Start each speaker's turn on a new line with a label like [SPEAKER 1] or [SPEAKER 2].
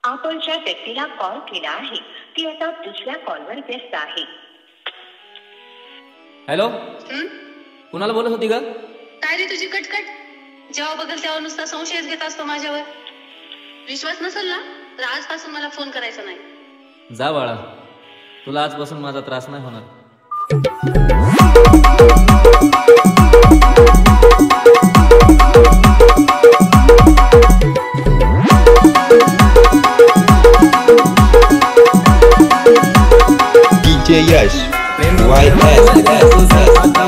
[SPEAKER 1] आपण ज्या व्यक्तीला कॉल केला आहे ती आता दुसऱ्या कॉलवर व्यस्त आहे।
[SPEAKER 2] हॅलो, कुणाला बोलत होती ग?
[SPEAKER 3] काय रे तुझी कटकट? जेव्हा बघल तेव्हा नुसता संशयच घेत असतो माझ्यावर। विश्वास नसेल ना तर आजपासून मला फोन करायचा नाही।
[SPEAKER 2] जा बाळा, तुला आजपासून माझा त्रास नाही होणार।
[SPEAKER 4] DJ Yash, YS.